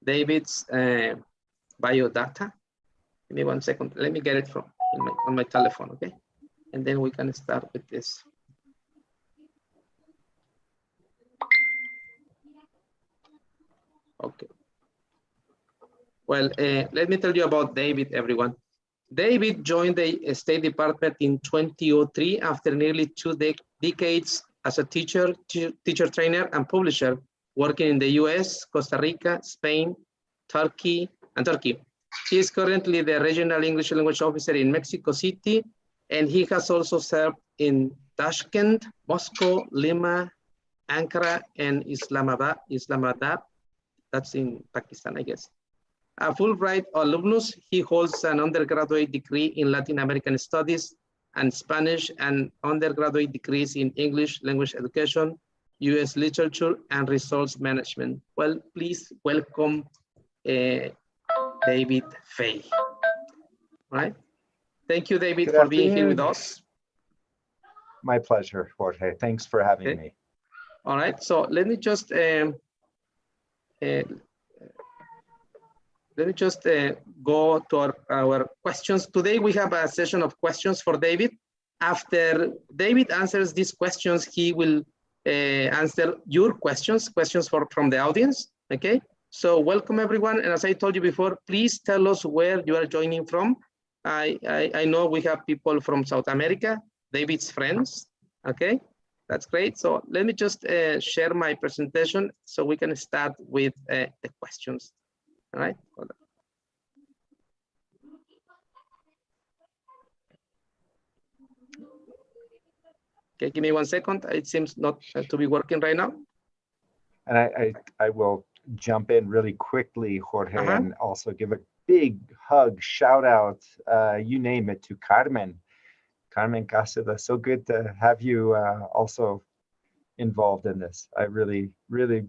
David's biodata. Give me 1 second. Let me get it from on my telephone, okay? And then we can start with this. Okay. Well, let me tell you about David, everyone. David joined the State Department in 2003 after nearly two decades as a teacher trainer, and publisher, working in the US, Costa Rica, Spain, Turkey. He is currently the regional English language officer in Mexico City, and he has also served in Tashkent, Moscow, Lima, Ankara, and Islamabad. That's in Pakistan, I guess. A Fulbright alumnus, he holds an undergraduate degree in Latin American Studies and Spanish, and undergraduate degrees in English language education, US literature, and resource management. Well, please welcome David Fay. All right. Thank you, David, for being here with us. My pleasure, Jorge. Thanks for having me. All right. So let me just go to our questions. Today we have a session of questions for David. After David answers these questions, he will answer your questions from the audience, okay? So welcome everyone, and as I told you before, please tell us where you are joining from. I know we have people from South America, David's friends, okay? That's great. So let me just share my presentation so we can start with the questions. All right. Hold on. Okay, give me 1 second. It seems not to be working right now. And I will jump in really quickly, Jorge, and also give a big hug, shout out, you name it, to Carmen Casada. So good to have you also involved in this. I really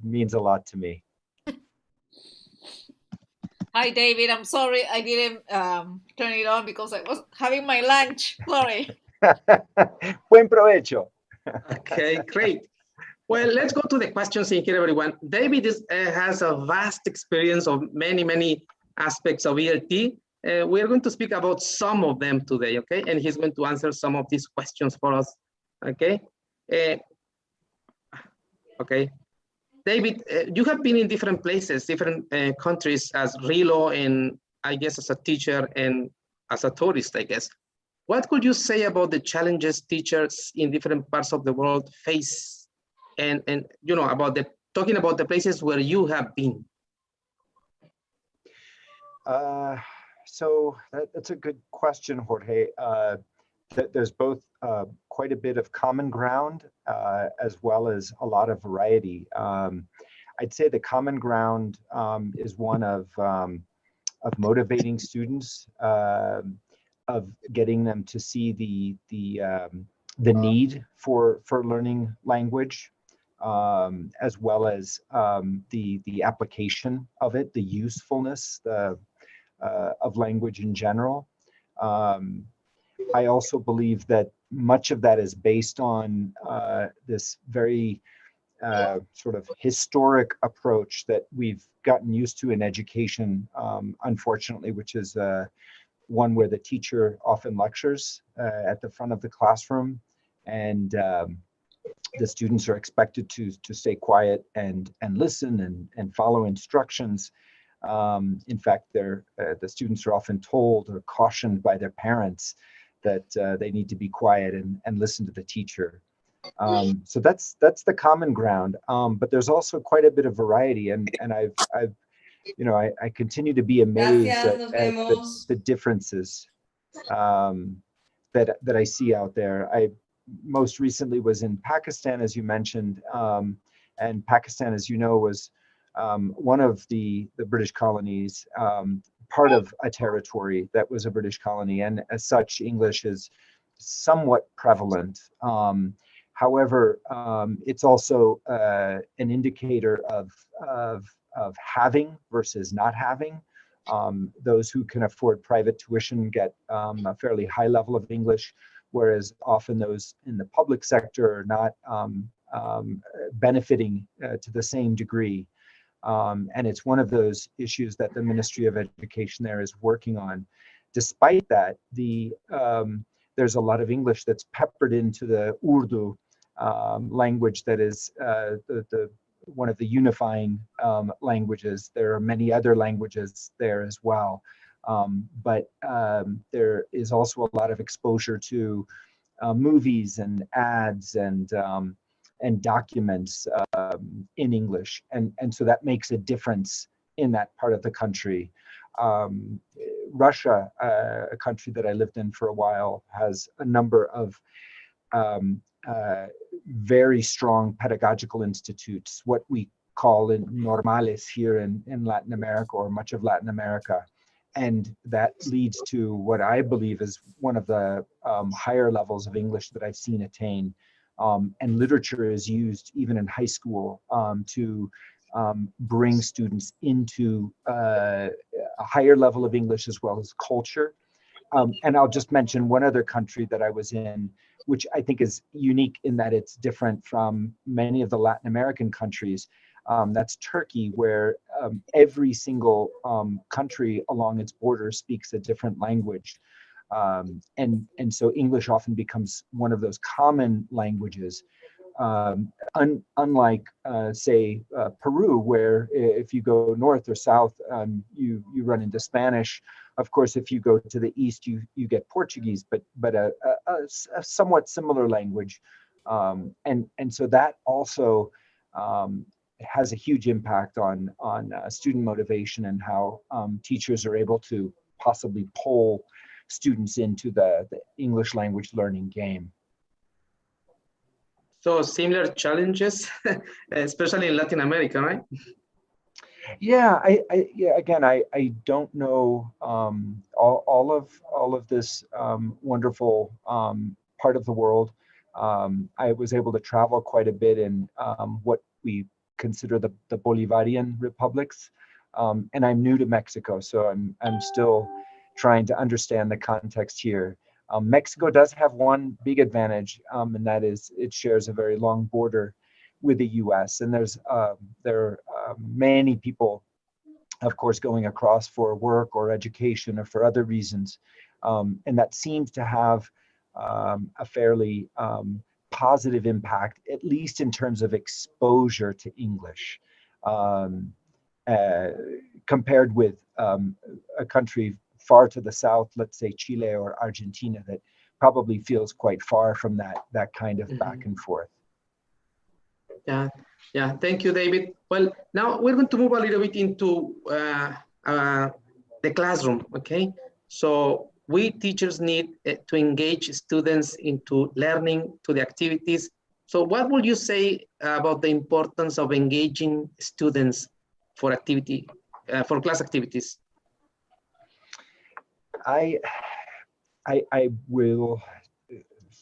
means a lot to me. Hi, David. I'm sorry I didn't turn it on because I was having my lunch. Sorry. Buen provecho. Okay, great. Well, let's go to the questions in here, everyone. David has a vast experience of many aspects of ELT. We're going to speak about some of them today, okay? And he's going to answer some of these questions for us, okay? Okay. David, you have been in different places, different countries as Rilo, and I guess as a teacher and as a tourist, I guess. What could you say about the challenges teachers in different parts of the world face, and you know, about talking about the places where you have been? So that's a good question, Jorge. There's both quite a bit of common ground as well as a lot of variety. I'd say the common ground is one of motivating students, of getting them to see the need for learning language, as well as the application of it, the usefulness of language in general. I also believe that much of that is based on this very sort of historic approach that we've gotten used to in education, unfortunately, which is one where the teacher often lectures at the front of the classroom, and the students are expected to stay quiet and listen and follow instructions. In fact, the students are often told or cautioned by their parents that they need to be quiet and listen to the teacher. So that's the common ground. But there's also quite a bit of variety, and I've you know, I continue to be amazed at the differences that I see out there. I most recently was in Pakistan, as you mentioned, and Pakistan, as you know, was one of the British colonies, part of a territory that was a British colony, and as such, English is somewhat prevalent. However, it's also an indicator of having versus not having. Those who can afford private tuition get a fairly high level of English, whereas often those in the public sector are not benefiting to the same degree. And it's one of those issues that the Ministry of Education there is working on. Despite that, there's a lot of English that's peppered into the Urdu language that is one of the unifying languages. There are many other languages there as well. But there is also a lot of exposure to movies and ads and documents in English. And so that makes a difference in that part of the country. Russia, a country that I lived in for a while, has a number of very strong pedagogical institutes, what we call in normales here in Latin America, or much of Latin America. And that leads to what I believe is one of the higher levels of English that I've seen attain. And literature is used even in high school to bring students into a higher level of English as well as culture. And I'll just mention one other country that I was in, which I think is unique in that it's different from many of the Latin American countries. That's Turkey, where every single country along its border speaks a different language. And so English often becomes one of those common languages. Unlike, say, Peru, where if you go north or south, you run into Spanish. Of course, if you go to the east, you get Portuguese, but a somewhat similar language. And so that also has a huge impact on student motivation and how teachers are able to possibly pull students into the English language learning game. So similar challenges, especially in Latin America, right? Yeah, again, I don't know all of this wonderful part of the world. I was able to travel quite a bit in what we consider the Bolivarian Republics, and I'm new to Mexico, so I'm still trying to understand the context here. Mexico does have one big advantage, and that is it shares a very long border with the U.S. And there are many people, of course, going across for work or education or for other reasons, and that seems to have a fairly positive impact, at least in terms of exposure to English, compared with a country far to the south, let's say Chile or Argentina, that probably feels quite far from that kind of back and forth. Yeah. Thank you, David. Well, now we're going to move a little bit into the classroom, okay? So we teachers need to engage students into learning, to the activities. So what would you say about the importance of engaging students for for class activities? I will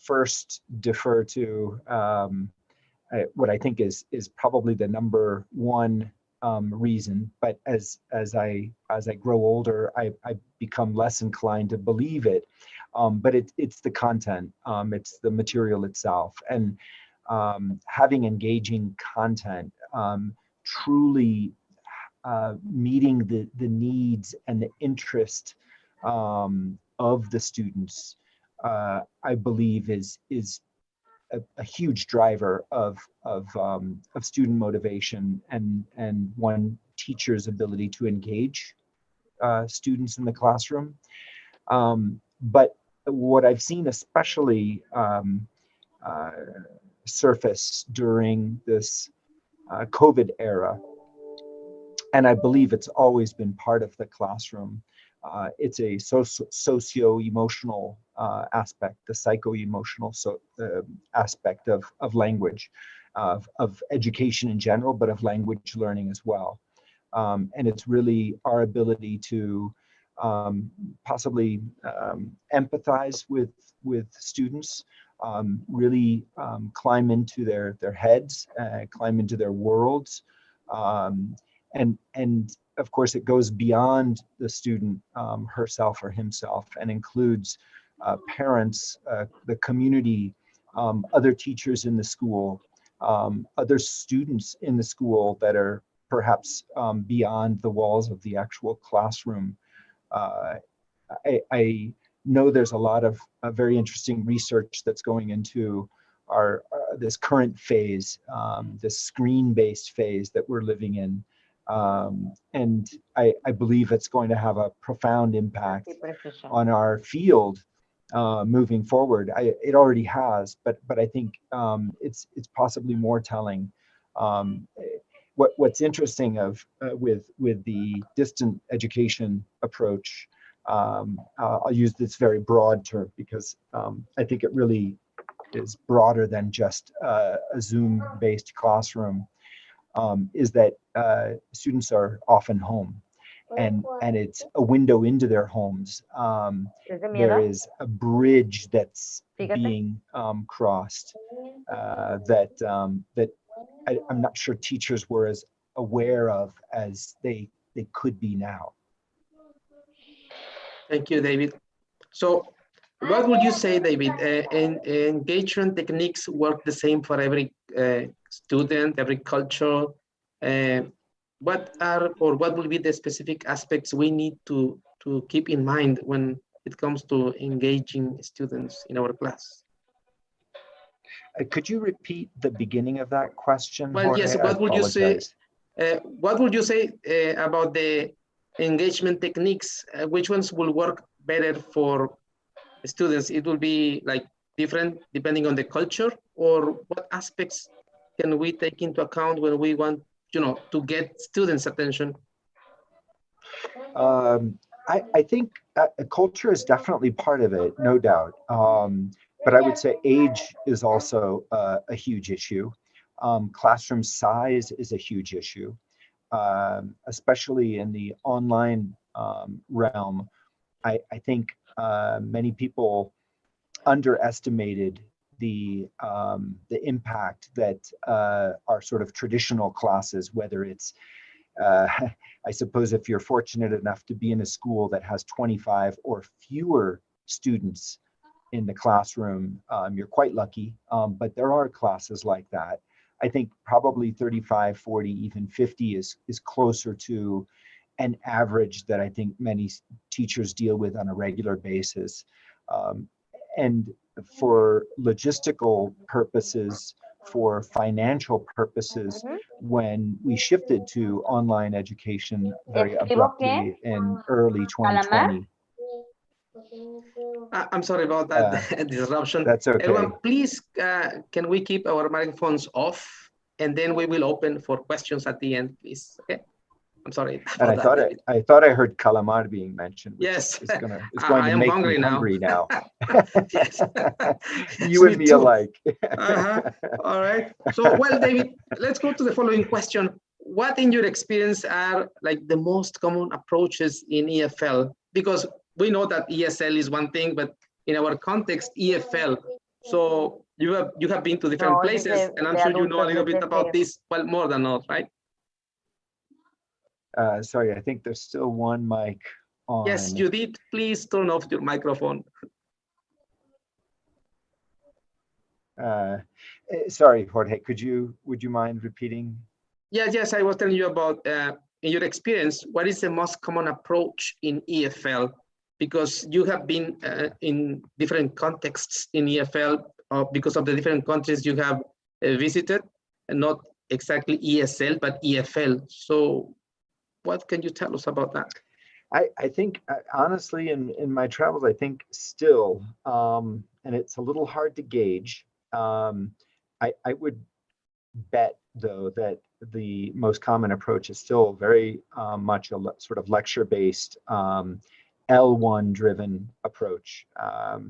first defer to what I think is probably the number one reason, but as I grow older, I become less inclined to believe it. But it's the content, it's the material itself, and having engaging content, truly meeting the needs and the interest of the students, I believe is a huge driver of student motivation and one teacher's ability to engage students in the classroom. But what I've seen especially surface during this COVID era, and I believe it's always been part of the classroom, it's a socio-emotional aspect, the psycho-emotional aspect of language, of education in general, but of language learning as well. And it's really our ability to possibly empathize with students, really climb into their heads, climb into their worlds, and of course, it goes beyond the student herself or himself and includes parents, the community, other teachers in the school, other students in the school that are perhaps beyond the walls of the actual classroom. I know there's a lot of very interesting research that's going into our this current phase, this screen-based phase that we're living in. And I believe it's going to have a profound impact on our field moving forward. It already has, but I think it's possibly more telling. What's interesting with the distant education approach, I'll use this very broad term because I think it really is broader than just a Zoom-based classroom, is that students are often home, and it's a window into their homes. There is a bridge that's being crossed that I'm not sure teachers were as aware of as they could be now. Thank you, David. So what would you say, David? Engagement techniques work the same for every student, every culture. What will be the specific aspects we need to keep in mind when it comes to engaging students in our class? Could you repeat the beginning of that question? Well, Jorge? yes. What would you say? What would you say about the engagement techniques? Which ones will work better for students? It will be like different depending on the culture, or what aspects can we take into account when we want, to get students' attention? I think culture is definitely part of it, no doubt. But I would say age is also a huge issue. Classroom size is a huge issue, especially in the online realm. I think many people underestimated the impact that our sort of traditional classes, whether it's I suppose if you're fortunate enough to be in a school that has 25 or fewer students in the classroom, you're quite lucky, but there are classes like that. I think probably 35, 40, even 50 is closer to an average that I think many teachers deal with on a regular basis. And for logistical purposes, for financial purposes, when we shifted to online education very abruptly in early 2020. I'm sorry about that disruption. That's okay. Everyone, please, can we keep our microphones off, and then we will open for questions at the end, please. Okay. I'm sorry. And I thought I heard calamar being mentioned. Yes. It's going to make me hungry now. Yes. You and me alike. All right. So, well, David, let's go to the following question. What, in your experience, are like the most common approaches in EFL? Because we know that ESL is one thing, but in our context, EFL. So you have been to different places, and I'm sure you know a little bit about this, well, more than us, right? Sorry, I think there's still one mic on. Yes, you did. Please turn off your microphone. Sorry, Jorge, would you mind repeating? Yes, I was telling you about, in your experience, what is the most common approach in EFL? Because you have been in different contexts in EFL because of the different countries you have visited, and not exactly ESL, but EFL. So what can you tell us about that? I think, honestly, in my travels, I think still, and it's a little hard to gauge, I would bet, though, that the most common approach is still very much a sort of lecture-based, L1-driven approach. I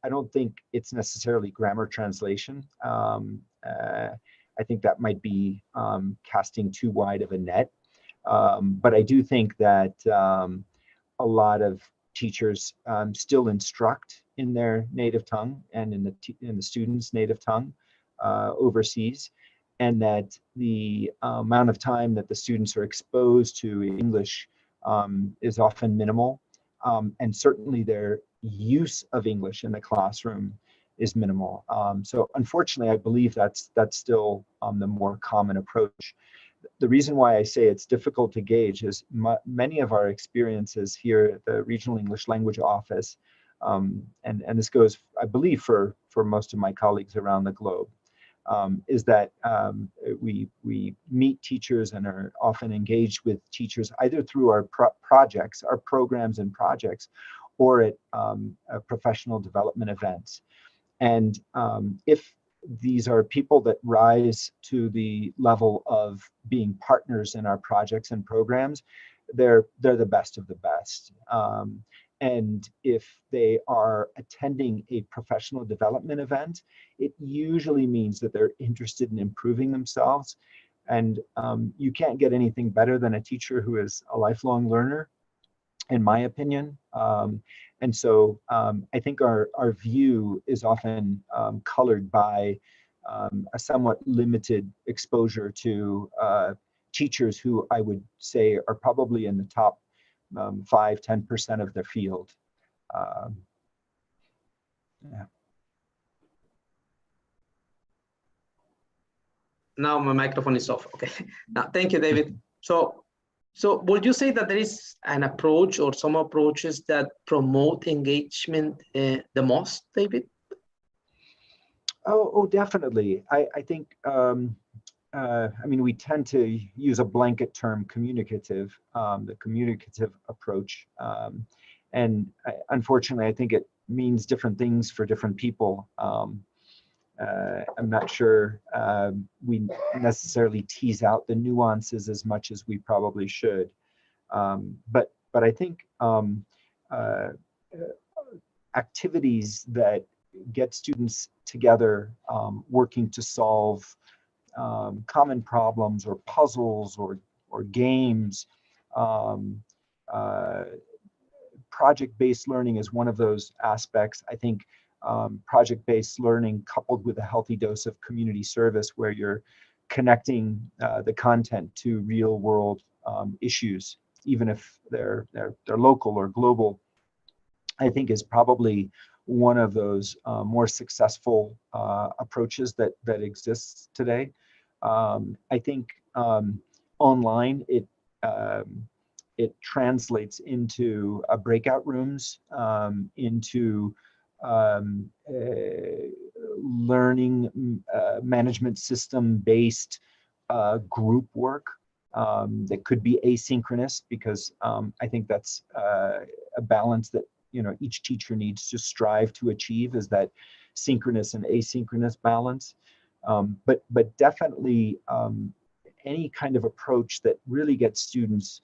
don't think it's necessarily grammar translation. I think that might be casting too wide of a net. But I do think that a lot of teachers still instruct in their native tongue and in the students' native tongue overseas, and that the amount of time that the students are exposed to English is often minimal, and certainly their use of English in the classroom is minimal. So unfortunately, I believe that's still the more common approach. The reason why I say it's difficult to gauge is many of our experiences here at the Regional English Language Office, and this goes, I believe, for most of my colleagues around the globe, is that we meet teachers and are often engaged with teachers either through our projects, our programs and projects, or at professional development events. And if these are people that rise to the level of being partners in our projects and programs, they're the best of the best. And if they are attending a professional development event, it usually means that they're interested in improving themselves. And you can't get anything better than a teacher who is a lifelong learner, in my opinion. And so I think our view is often colored by a somewhat limited exposure to teachers who I would say are probably in the top 5–10% of their field. Yeah. Now my microphone is off. Okay. Now, thank you, David. So would you say that there is an approach or some approaches that promote engagement the most, David? Oh, definitely. I think, I mean, we tend to use a blanket term, communicative, the communicative approach. And unfortunately, I think it means different things for different people. I'm not sure we necessarily tease out the nuances as much as we probably should. But I think activities that get students together working to solve common problems or puzzles or games. Project-based learning is one of those aspects. I think project-based learning coupled with a healthy dose of community service where you're connecting the content to real world issues, even if they're local or global, I think is probably one of those more successful approaches that exists today. I think online it translates into breakout rooms, into learning management system based group work that could be asynchronous, because I think that's a balance that each teacher needs to strive to achieve, is that synchronous and asynchronous balance. But definitely any kind of approach that really gets students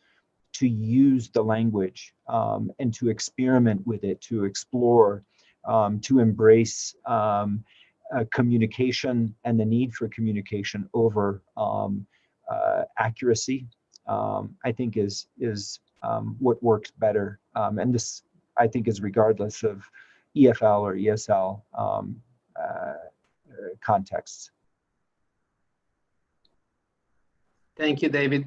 to use the language and to experiment with it, to explore, to embrace communication and the need for communication over accuracy, I think is what works better. And this, I think, is regardless of EFL or ESL contexts. Thank you, David.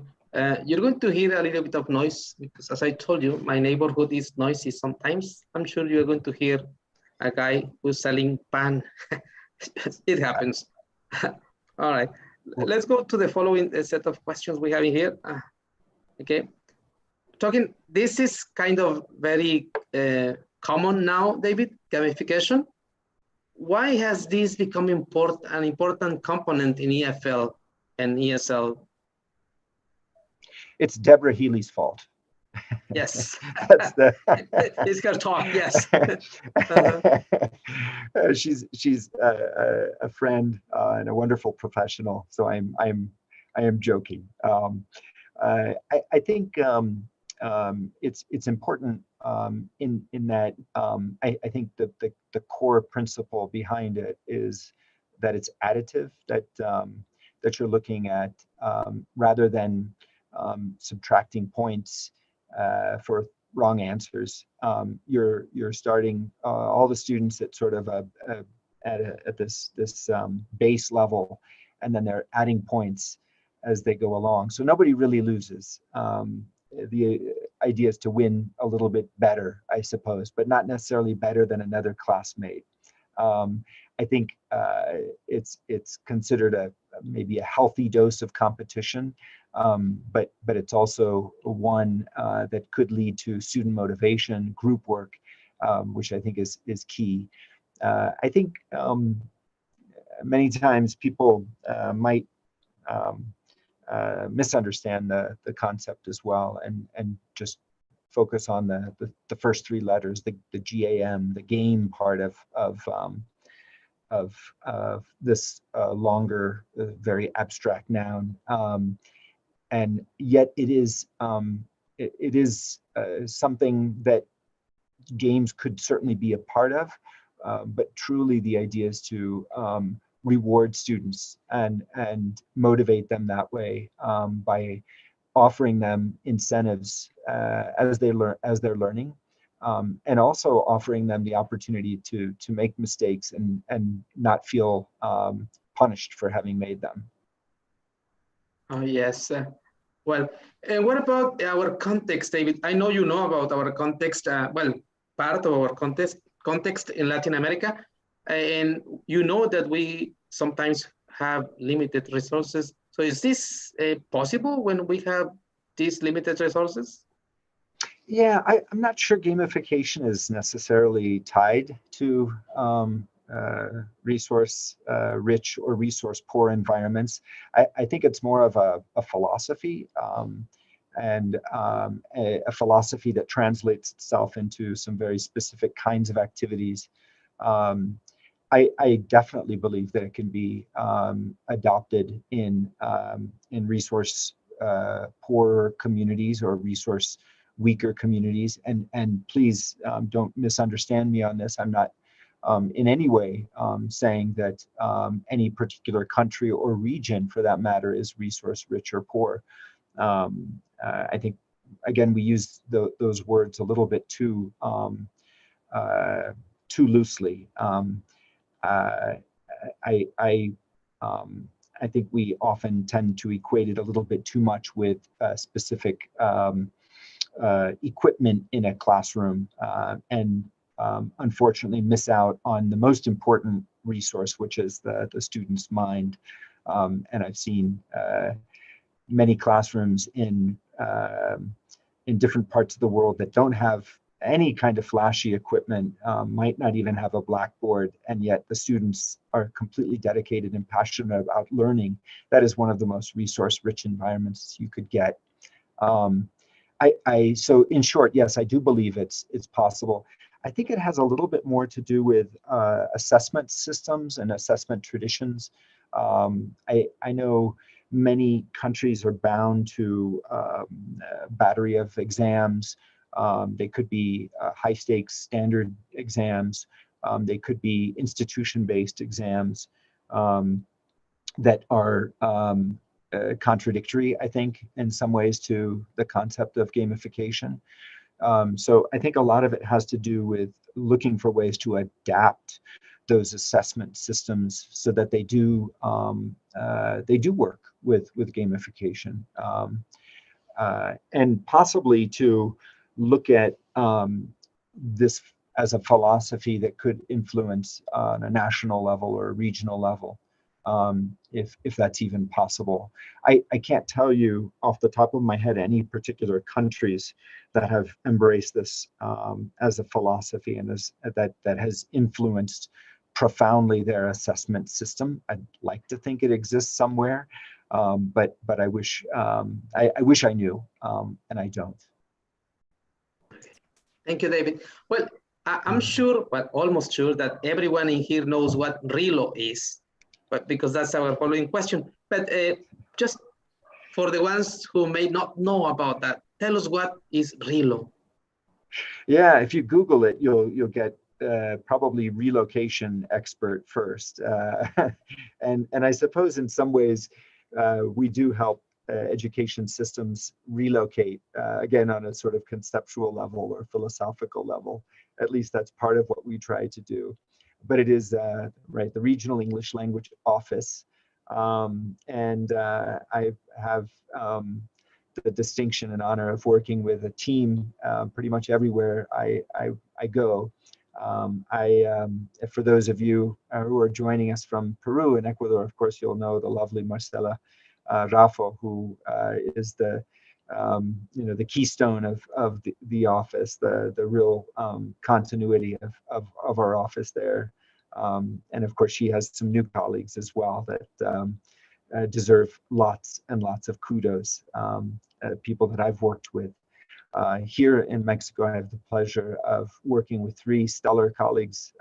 You're going to hear a little bit of noise because, as I told you, my neighborhood is noisy sometimes. I'm sure you're going to hear a guy who's selling pan. It happens. All right. Let's go to the following set of questions we have in here. Okay. This is kind of very common now, David, gamification. Why has this become an important component in EFL and ESL? It's Deborah Healy's fault. Yes. That's the It's her talk. Yes. She's a friend and a wonderful professional. So I am joking. I think it's important in that I think that the core principle behind it is that it's additive, that you're looking at rather than subtracting points for wrong answers. You're starting all the students at sort of at this base level, and then they're adding points as they go along. So nobody really loses. The idea is to win a little bit better, I suppose, but not necessarily better than another classmate. I think it's considered a maybe a healthy dose of competition, but it's also one that could lead to student motivation, group work, which I think is key. I think many times people might misunderstand the concept as well, and just focus on the first three letters, the GAM, the game part of this longer, very abstract noun, and yet it is something that games could certainly be a part of, but truly the idea is to reward students and motivate them that way, by offering them incentives as they're learning, and also offering them the opportunity to make mistakes and not feel punished for having made them. Oh, yes. Well, and what about our context, David? I know you know about our context, well, part of our context in Latin America, and you know that we sometimes have limited resources. So is this possible when we have these limited resources? Yeah, I'm not sure gamification is necessarily tied to resource rich or resource poor environments. I think it's more of a philosophy, and a philosophy that translates itself into some very specific kinds of activities. I definitely believe that it can be adopted in resource poor communities or resource weaker communities. And please don't misunderstand me on this. I'm not in any way saying that any particular country or region, for that matter, is resource rich or poor. I think, again, we use those words a little bit too loosely. I think we often tend to equate it a little bit too much with specific equipment in a classroom, and unfortunately miss out on the most important resource, which is the student's mind. And I've seen many classrooms in different parts of the world that don't have any kind of flashy equipment, might not even have a blackboard, and yet the students are completely dedicated and passionate about learning. That is one of the most resource-rich environments you could get. So in short, yes, I do believe it's possible. I think it has a little bit more to do with assessment systems and assessment traditions. I know many countries are bound to a battery of exams. They could be high stakes standard exams. They could be institution-based exams that are contradictory, I think, in some ways to the concept of gamification. So I think a lot of it has to do with looking for ways to adapt those assessment systems so that they do work with gamification, and possibly to look at this as a philosophy that could influence on a national level or a regional level, if that's even possible. I can't tell you off the top of my head any particular countries that have embraced this as a philosophy and that has influenced profoundly their assessment system. I'd like to think it exists somewhere, but I wish I knew, and I don't. Thank you, David. Well, I'm sure, but almost sure, that everyone in here knows what Relo is, but because that's our following question. But just for the ones who may not know about that, tell us what is Relo. Yeah, if you Google it, you'll get probably relocation expert first, and I suppose in some ways we do help education systems relocate, again, on a sort of conceptual level or philosophical level. At least that's part of what we try to do. But it is right, the Regional English Language Office, and I have the distinction and honor of working with a team pretty much everywhere I go, For those of you who are joining us from Peru and Ecuador, of course, you'll know the lovely Marcela Raffo, who is the the keystone of the office, the real continuity of our office there. And of course, she has some new colleagues as well that deserve lots and lots of kudos, people that I've worked with. Here in Mexico, I have the pleasure of working with 3 stellar colleagues.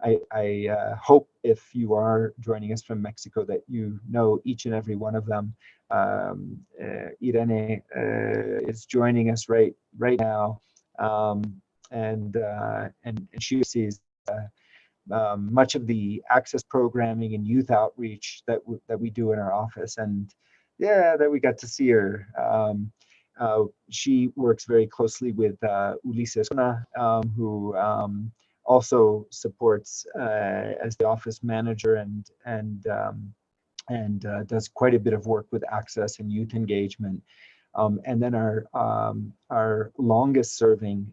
I hope if you are joining us from Mexico that you know each and every one of them. Irene is joining us right now, and she sees much of the access programming and youth outreach that we do in our office. And yeah, that we got to see her. She works very closely with Ulises, who also supports as the office manager and does quite a bit of work with access and youth engagement. And then our longest serving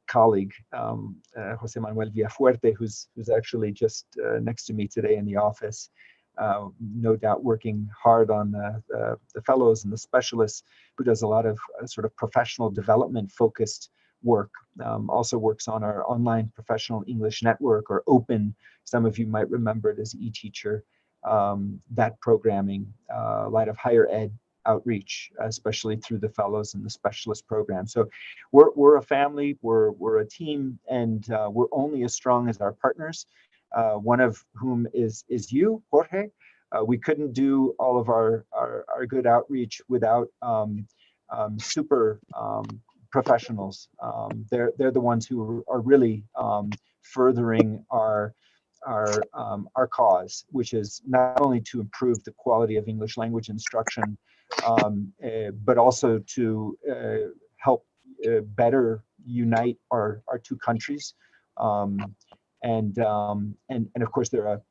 colleague, Jose Manuel Villafuerte, who's actually just next to me today in the office, no doubt working hard on the fellows and the specialists, who does a lot of sort of professional development focused work. Also works on our online professional English network, or open. Some of you might remember it as eTeacher. That programming, a lot of higher ed outreach, especially through the fellows and the specialist program. So we're a family, we're a team, and we're only as strong as our partners. One of whom is you, Jorge. We couldn't do all of our good outreach without super professionals. They're the ones who are really furthering our cause, which is not only to improve the quality of English language instruction, but also to help better unite our 2 countries. And of course, there are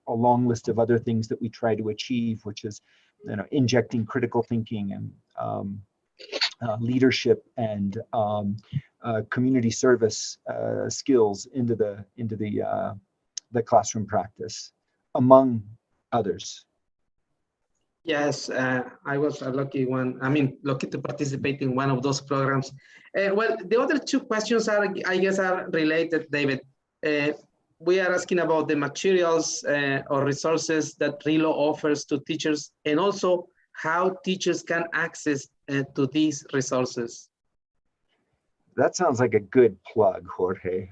a long list of other things that we try to achieve, which is, injecting critical thinking and leadership and community service skills into the classroom practice, among others. Yes, I was a lucky one. I mean, lucky to participate in one of those programs. Well, the other 2 questions are, I guess, are related, David. We are asking about the materials or resources that RILO offers to teachers, and also how teachers can access to these resources. That sounds like a good plug, Jorge.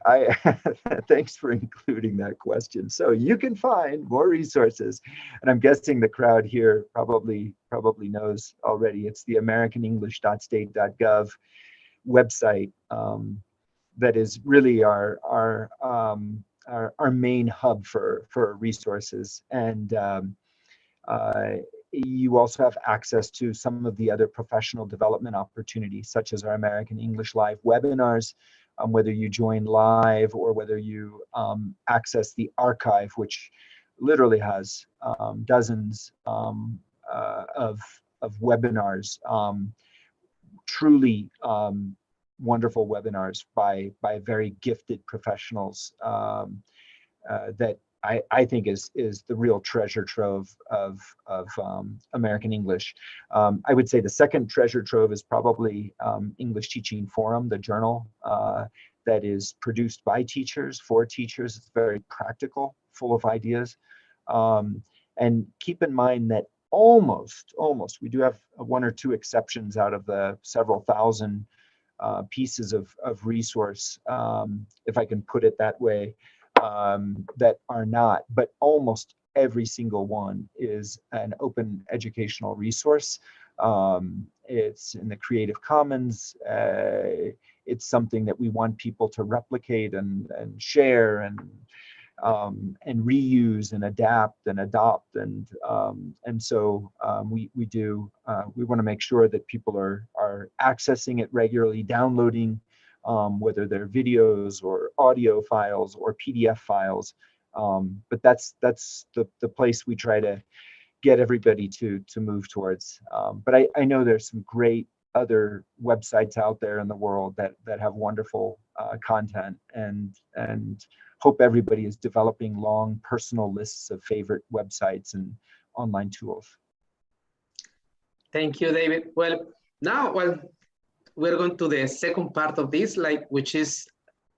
Thanks for including that question. So you can find more resources, and I'm guessing the crowd here probably knows already. It's the AmericanEnglish.state.gov website that is really our main hub for resources. And you also have access to some of the other professional development opportunities, such as our American English Live webinars, whether you join live or whether you access the archive, which literally has dozens of webinars, truly wonderful webinars by very gifted professionals that I think is the real treasure trove of American English. I would say the second treasure trove is probably English Teaching Forum, the journal that is produced by teachers for teachers. It's very practical, full of ideas. And keep in mind that almost, we do have 1 or 2 exceptions out of the several thousand pieces of resource, if I can put it that way, that are not, but almost every single one is an open educational resource. It's in the Creative Commons. It's something that we want people to replicate and share and reuse and adapt and adopt. And so we want to make sure that people are accessing it regularly, downloading, whether they're videos or audio files or PDF files. But that's the place we try to get everybody to move towards. But I know there's some great other websites out there in the world that have wonderful content, and hope everybody is developing long personal lists of favorite websites and online tools. Thank you, David. Well, now, we're going to the second part of this, which is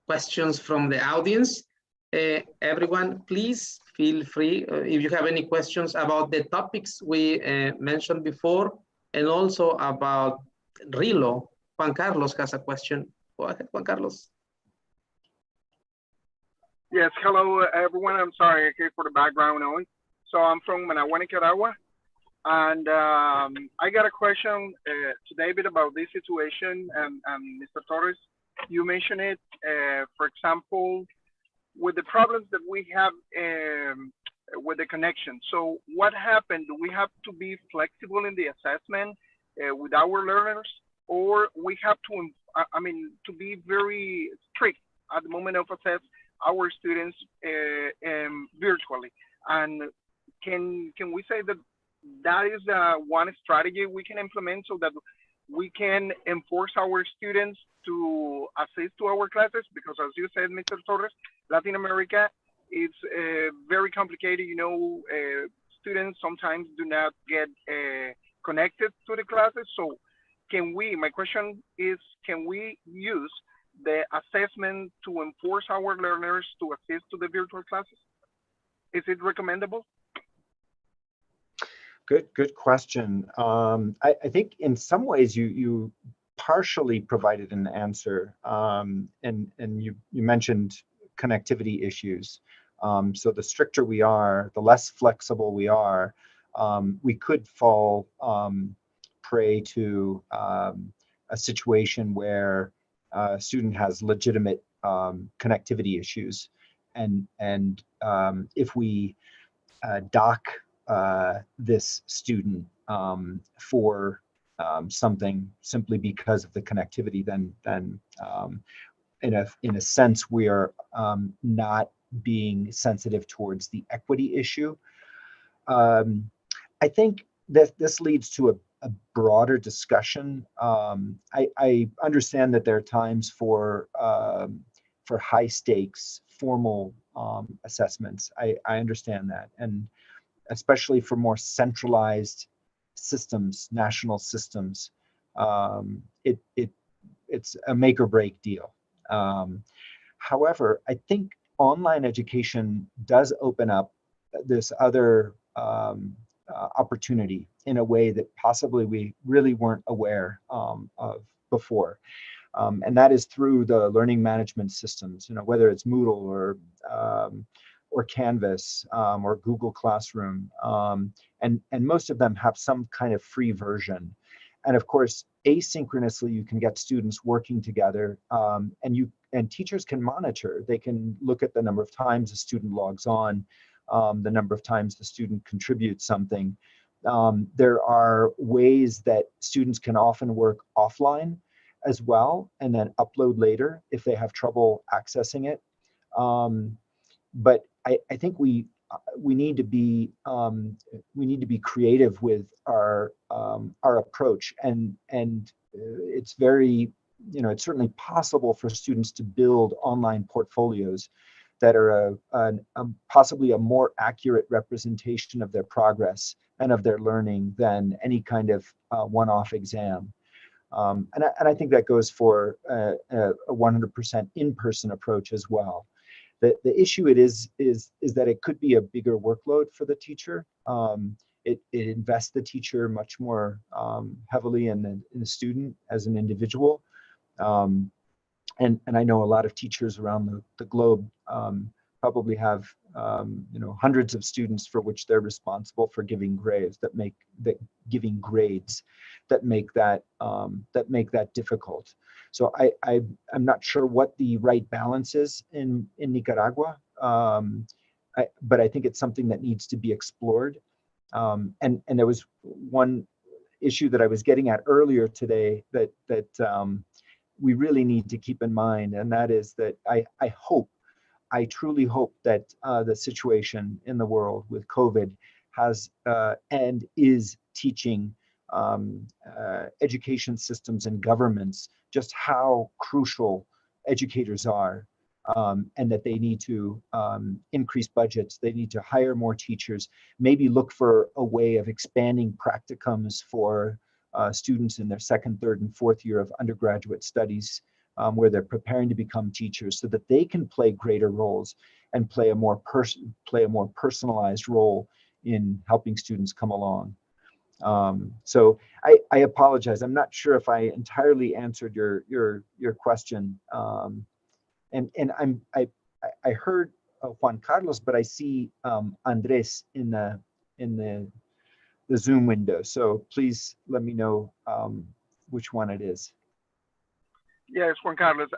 questions from the audience. Everyone, please feel free if you have any questions about the topics we mentioned before, and also about Rilo. Juan Carlos has a question. Go ahead, Juan Carlos. Yes, hello everyone. I'm sorry for the background noise. So I'm from Managua, Nicaragua, and I got a question to David about this situation, and Mr. Torres, you mentioned it, for example, with the problems that we have with the connection. So what happened? Do we have to be flexible in the assessment with our learners, or we have to, to be very strict at the moment of assess our students virtually? And can we say that that is one strategy we can implement so that we can enforce our students to assist to our classes? Because as you said, Mr. Torres, Latin America is very complicated. You know, students sometimes do not get connected to the classes. So my question is, can we use the assessment to enforce our learners to assist to the virtual classes? Is it recommendable? Good question. I think in some ways you partially provided an answer, and you mentioned connectivity issues. So the stricter we are, the less flexible we are, we could fall prey to a situation where a student has legitimate connectivity issues, and if we dock this student for something simply because of the connectivity, then in a sense we are not being sensitive towards the equity issue. I think that this leads to a broader discussion. I understand that there are times for high stakes formal assessments. I understand that, and especially for more centralized systems, national systems, it's a make or break deal. However, I think online education does open up this other opportunity in a way that possibly we really weren't aware of before. And that is through the learning management systems, whether it's Moodle or Canvas or Google Classroom, and most of them have some kind of free version. And of course, asynchronously, you can get students working together, and teachers can monitor. They can look at the number of times a student logs on, the number of times the student contributes something. There are ways that students can often work offline as well, and then upload later if they have trouble accessing it. But I think we need to be creative with our approach, and it's very, it's certainly possible for students to build online portfolios that are possibly a more accurate representation of their progress and of their learning than any kind of one-off exam. And I think that goes for a 100% in-person approach as well. The issue is that it could be a bigger workload for the teacher. It invests the teacher much more heavily in the student as an individual. And I know a lot of teachers around the globe probably have hundreds of students for which they're responsible for giving grades that make that difficult. So I'm not sure what the right balance is in Nicaragua, but I think it's something that needs to be explored. And there was one issue that I was getting at earlier today that we really need to keep in mind, and that is that I truly hope that the situation in the world with COVID has and is teaching education systems and governments just how crucial educators are, and that they need to increase budgets, they need to hire more teachers, maybe look for a way of expanding practicums for students in their second, third, and fourth year of undergraduate studies, where they're preparing to become teachers, so that they can play greater roles and play a more personalized role in helping students come along. So I apologize. I'm not sure if I entirely answered your question. And I heard Juan Carlos, but I see Andres in the Zoom window. So please let me know which one it is. Yes, Juan Carlos.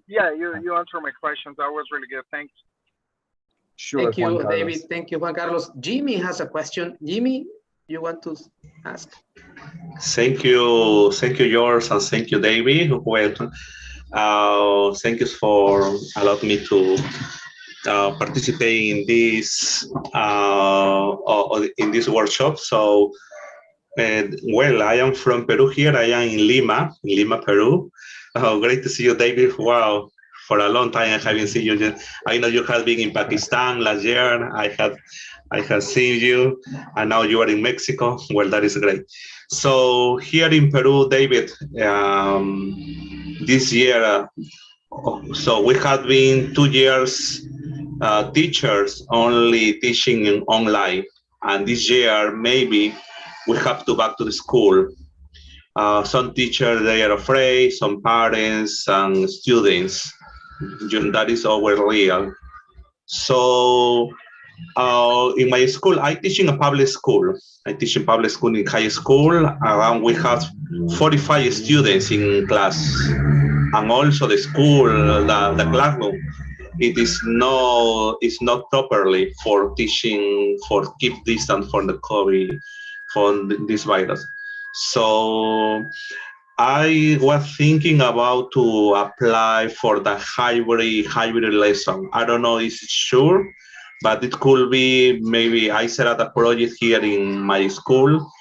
Yeah, you answered my questions. That was really good. Thanks. Sure. Thank you, Juan Carlos. David. Thank you, Juan Carlos. Jimmy has a question. Jimmy, you want to ask? Thank you, George, and thank you, David. Well, thank you for allowing me to participate in this workshop. So, well, I am from Peru here. I am in Lima, Peru. Great to see you, David. Wow, for a long time I haven't seen you. I know you have been in Pakistan last year. I have seen you, and now you are in Mexico. Well, that is great. So here in Peru, David, this year, so we have been 2 years teachers only teaching online, and this year maybe we have to back to the school. Some teachers, they are afraid, some parents and students. That is our real. So in my school, I teach in a public school. I teach in public school in high school. Around we have 45 students in class. And also the school, the classroom, it's not properly for teaching, for keep distance from the COVID, from this virus. So I was thinking about to apply for the hybrid lesson. I don't know if it's sure, but it could be maybe I set up a project here in my school,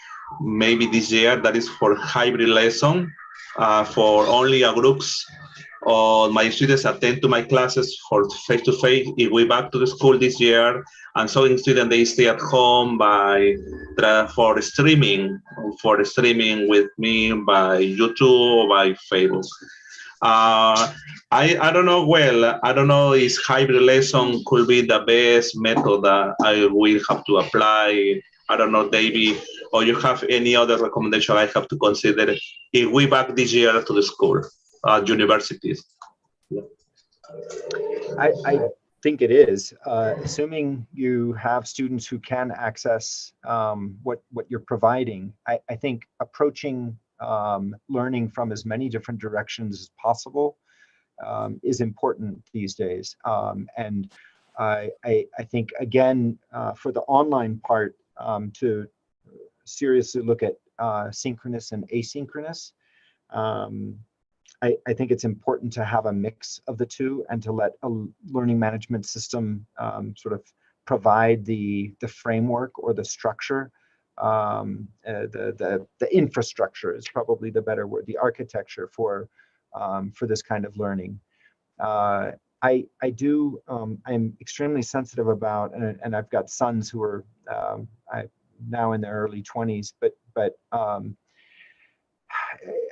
maybe this year, that is for hybrid lesson, for only a groups. My students attend to my classes for face-to-face. If we back to the school this year, and some students, they stay at home for streaming with me by YouTube or by Facebook. I don't know. Well, I don't know if hybrid lesson could be the best method that I will have to apply. I don't know, David, or you have any other recommendation I have to consider if we back this year to the school, universities? Yeah. I think it is, assuming you have students who can access what you're providing. I think approaching learning from as many different directions as possible is important these days. And I think, again, for the online part, to seriously look at synchronous and asynchronous. I think it's important to have a mix of the two and to let a learning management system sort of provide the framework or the structure. The infrastructure is probably the better word, the architecture for this kind of learning. I'm extremely sensitive about, and I've got sons who are now in their early 20s, but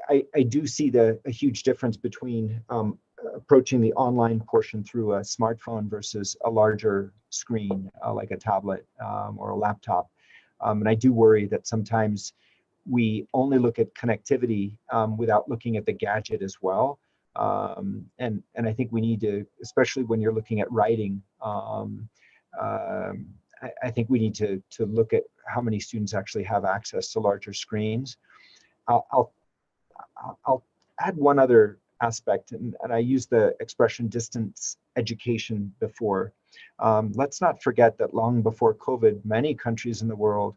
I do see a huge difference between approaching the online portion through a smartphone versus a larger screen like a tablet or a laptop. And I do worry that sometimes we only look at connectivity without looking at the gadget as well. And I think we need to, especially when you're looking at writing, I think we need to look at how many students actually have access to larger screens. I'll add one other aspect, and I used the expression distance education before. Let's not forget that long before COVID, many countries in the world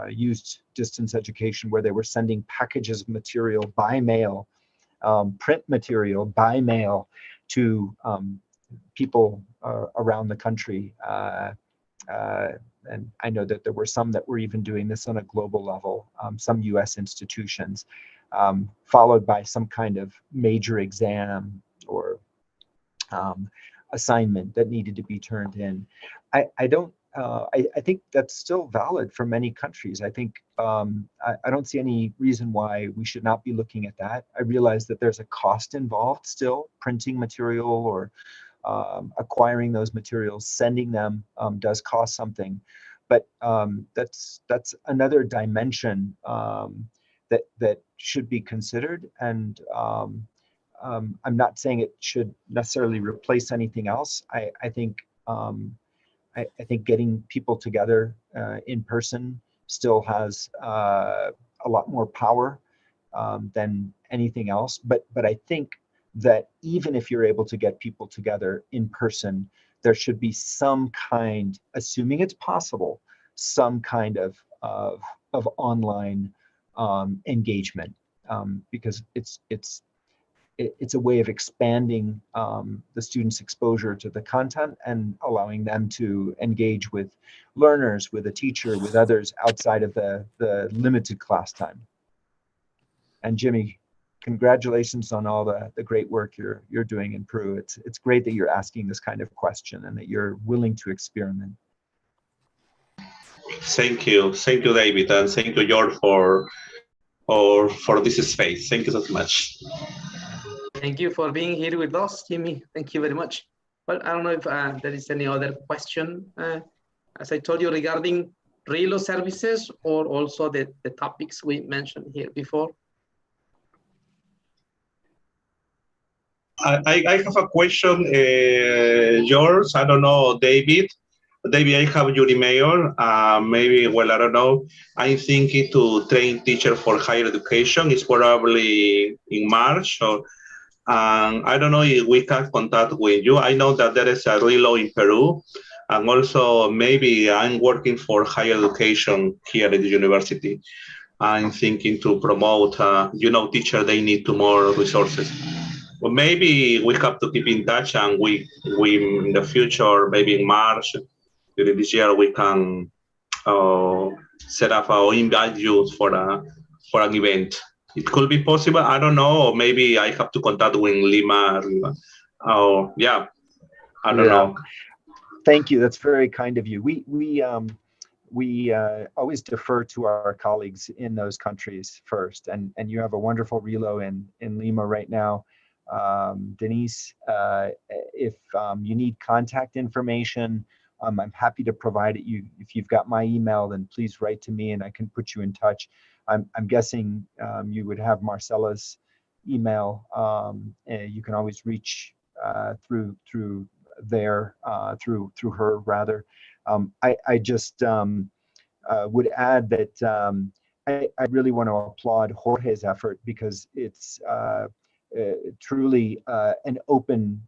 used distance education where they were sending packages of material by mail, print material by mail to people around the country. and I know that there were some that were even doing this on a global level, some US institutions, followed by some kind of major exam or assignment that needed to be turned in. I think that's still valid for many countries. I think I don't see any reason why we should not be looking at that. I realize that there's a cost involved still, printing material or acquiring those materials, sending them does cost something, but that's another dimension that should be considered. And I'm not saying it should necessarily replace anything else. I think getting people together in person still has a lot more power than anything else. But I think that even if you're able to get people together in person, there should be some kind, assuming it's possible, some kind of online engagement, because it's a way of expanding the students' exposure to the content and allowing them to engage with learners, with a teacher, with others outside of the limited class time. And Jimmy, congratulations on all the great work you're doing in Peru. It's great that you're asking this kind of question and that you're willing to experiment. Thank you, David, and thank you, George, for this space. Thank you so much. Thank you for being here with us, Jimmy. Thank you very much. Well, I don't know if there is any other question, as I told you, regarding reload services or also the topics we mentioned here before. I have a question, George. I don't know, David. David, I have your email. Maybe, well, I don't know. I'm thinking to train teacher for higher education. It's probably in March. I don't know if we can contact with you. I know that there is a reload in Peru. And also, maybe I'm working for higher education here at the university. I'm thinking to promote, teacher, they need more resources. Well, maybe we have to keep in touch, and we in the future, maybe in March during this year, we can set up or invite you for an event. It could be possible. I don't know. Or maybe I have to contact with Lima. Oh, yeah. I don't know. Thank you. That's very kind of you. We always defer to our colleagues in those countries first, and you have a wonderful relo in Lima right now. Denise, if you need contact information, I'm happy to provide it. If you've got my email, then please write to me and I can put you in touch. I'm guessing you would have Marcela's email. You can always reach through her rather. I just would add that I really want to applaud Jorge's effort, because it's truly an open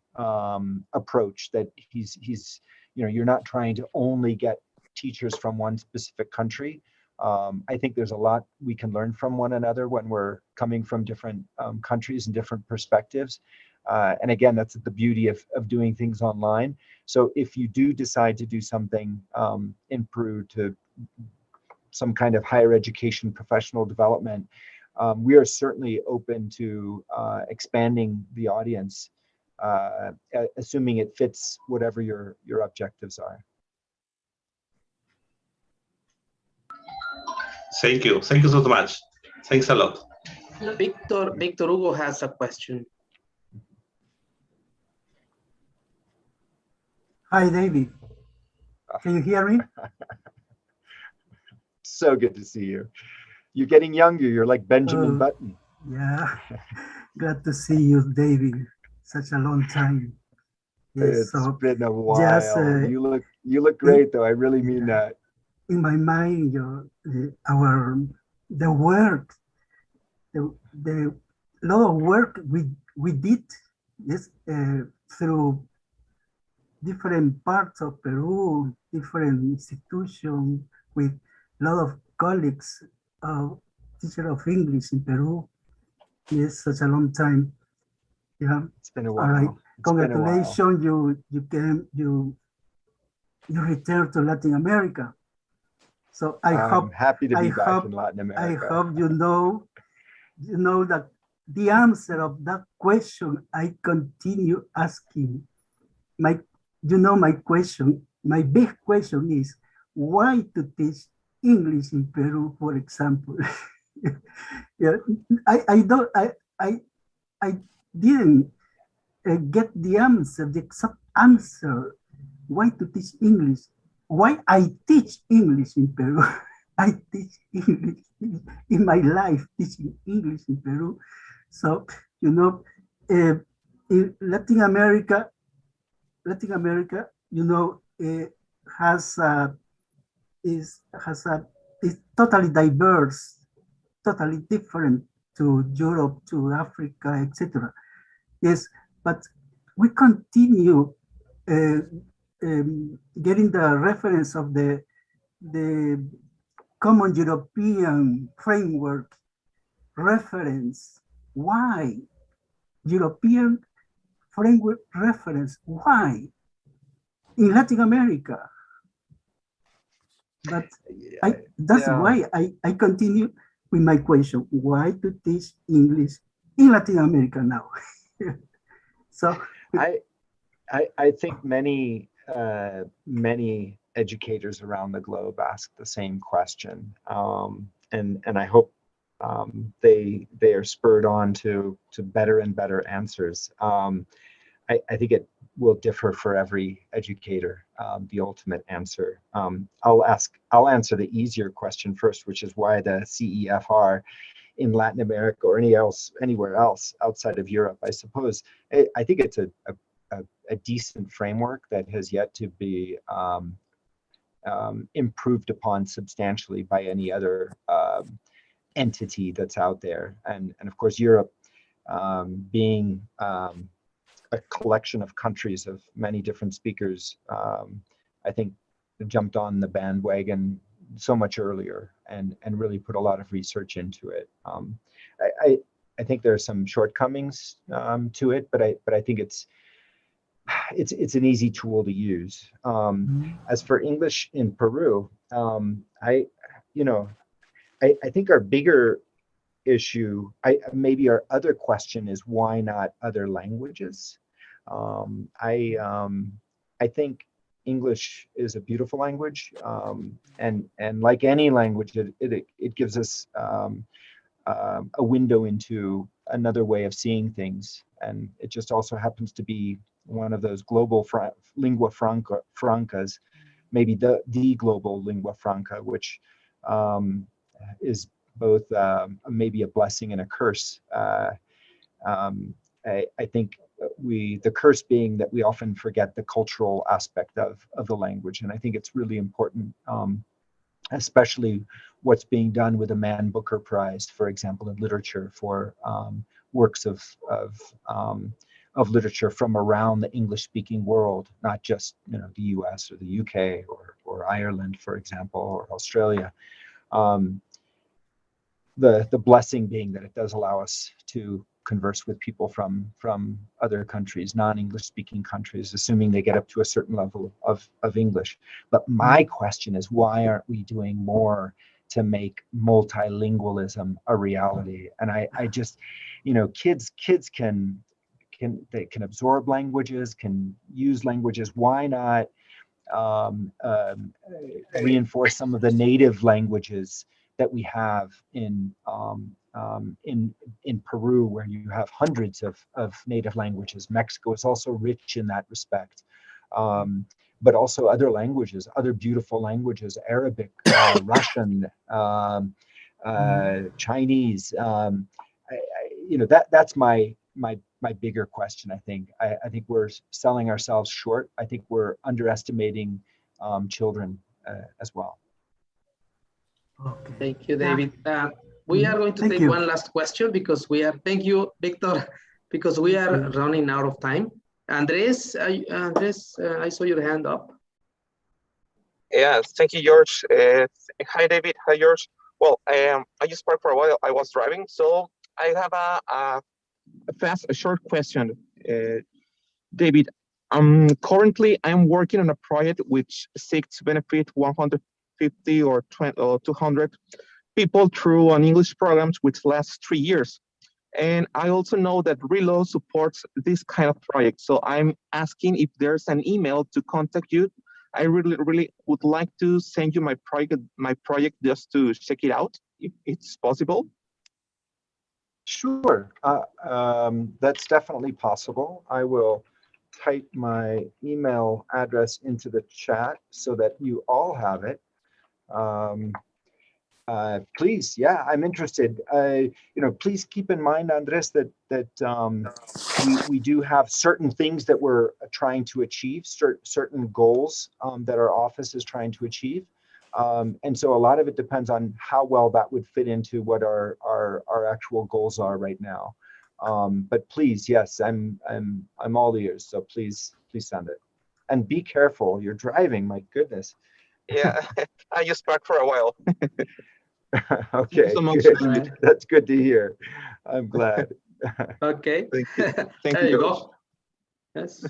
approach that he's you're not trying to only get teachers from one specific country. I think there's a lot we can learn from one another when we're coming from different countries and different perspectives. And again, that's the beauty of doing things online. So if you do decide to do something in Peru, to some kind of higher education professional development, we are certainly open to expanding the audience, assuming it fits whatever your objectives are. Thank you. Thank you so much. Thanks a lot. Victor Hugo has a question. Hi, David. Can you hear me? So good to see you. You're getting younger. You're like Benjamin Button. Yeah. Glad to see you, David. Such a long time. Yes, it's been a while. Just, you look great, though. I really mean that. In my mind, the work, the lot of work we did through different parts of Peru, different institutions, with a lot of colleagues, teacher of English in Peru. Yes, such a long time. Yeah, it's been a while. All right. Congratulations, you you return to Latin America. So I'm happy to be back hope, in Latin America. I hope you know that the answer of that question I continue asking. My question, my big question is why to teach English in Peru, for example. Yeah, I didn't get the answer, the exact answer. Why to teach English? Why I teach English in Peru? I teach English in my life, teaching English in Peru. So, in Latin America, is totally diverse, totally different to Europe, to Africa, etc. Yes, but we continue getting the reference of the common European framework reference. Why? European framework reference. Why? In Latin America. But that's why I continue with my question. Why to teach English in Latin America now? So I think many educators around the globe ask the same question, and I hope they are spurred on to better and better answers. I think it will differ for every educator, the ultimate answer. I'll answer the easier question first, which is why the CEFR in Latin America or anywhere else outside of Europe. I suppose I think it's a decent framework that has yet to be improved upon substantially by any other entity that's out there. And of course, Europe being a collection of countries of many different speakers, I think jumped on the bandwagon so much earlier and really put a lot of research into it. I think there are some shortcomings to it, but I think it's an easy tool to use. As for English in Peru, I think our bigger issue, maybe our other question is why not other languages? I think English is a beautiful language, and like any language, it gives us a window into another way of seeing things, and it just also happens to be one of those global lingua francas, maybe the global lingua franca, which is both maybe a blessing and a curse. I think the curse being that we often forget the cultural aspect of the language, and I think it's really important, especially what's being done with the Man Booker Prize, for example, in literature for works of literature from around the English-speaking world, not just the U.S. or the U.K. or Ireland, for example, or Australia. The blessing being that it does allow us to converse with people from other countries, non-English speaking countries, assuming they get up to a certain level of English. But my question is, why aren't we doing more to make multilingualism a reality? And I just, kids can absorb languages, can use languages. Why not reinforce some of the native languages that we have in Peru, where you have hundreds of native languages. Mexico is also rich in that respect, but also other languages, other beautiful languages, Arabic, Russian, Chinese. That's my bigger question. I think we're selling ourselves short. I think we're underestimating children as well. Okay. Thank you, David. We are going to take one last question because thank you, Victor, because we are running out of time. Andres, I saw your hand up. Yes, thank you, George. Hi, David. Hi, George. Well, I just parked for a while. I was driving, so I have a short question. David, Currently, I'm working on a project which seeks to benefit 150 or 200 people through an English program which lasts 3 years. And I also know that Reload supports this kind of project. So I'm asking if there's an email to contact you. I really would like to send you my project just to check it out, if it's possible. Sure, that's definitely possible. I will type my email address into the chat so that you all have it. Please, yeah, I'm interested. Please keep in mind, Andres, that we do have certain things that we're trying to achieve, certain goals that our office is trying to achieve. And so a lot of it depends on how well that would fit into what our actual goals are right now. But please, yes, I'm all ears. So please send it, and be careful. You're driving. My goodness. Yeah, I just parked for a while. Okay, so much. good. That's good to hear. I'm glad. Okay. Thank you. Thank There you you. go. Yes.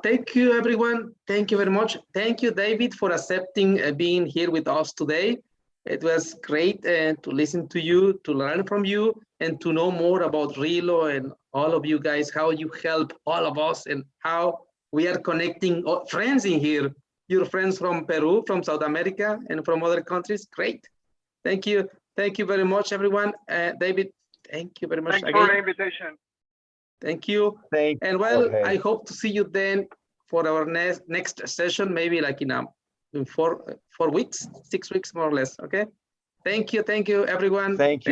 Thank you, everyone. Thank you very much. Thank you, David, for accepting being here with us today. It was great to listen to you, to learn from you, and to know more about Relo and all of you guys, how you help all of us and how we are connecting friends in here. Your friends from Peru, from South America, and from other countries. Great. Thank you. Thank you very much, everyone. David, thank you very much. Thanks for the invitation. Thank you. Thank you. And well, Okay. I hope to see you then for our next session, maybe like in 4 weeks, 6 weeks, more or less. Okay. Thank you, everyone. Thank you.